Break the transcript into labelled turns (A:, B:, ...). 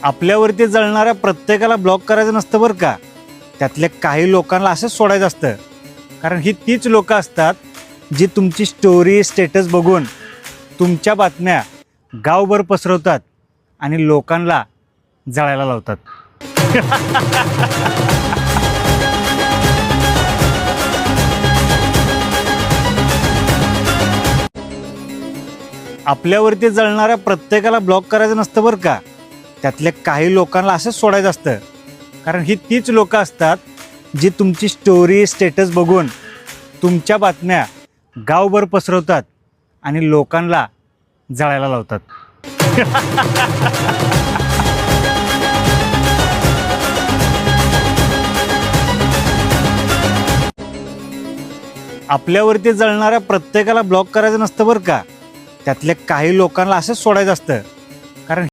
A: आपल्यावरती जळणाऱ्या प्रत्येकाला ब्लॉक करायचं नसतं बरं का. त्यातल्या काही लोकांना असंच सोडायचं असतं. कारण ही तीच लोकं असतात जी तुमची स्टोरी स्टेटस बघून तुमच्या बातम्या गावभर पसरवतात आणि लोकांना जळायला लावतात. आपल्यावरती जळणाऱ्या प्रत्येकाला ब्लॉक करायचं नसतं बरं का. त्यातल्या काही लोकांना असंच सोडायचं असतं. कारण ही तीच लोकं असतात जी तुमची स्टोरी स्टेटस बघून तुमच्या बातम्या गावभर पसरवतात आणि लोकांना जळायला लावतात. आपल्यावरती जळणाऱ्या प्रत्येकाला ब्लॉक करायचं नसतं बरं का. त्यातल्या काही लोकांना असंच सोडायचं असतं. कारण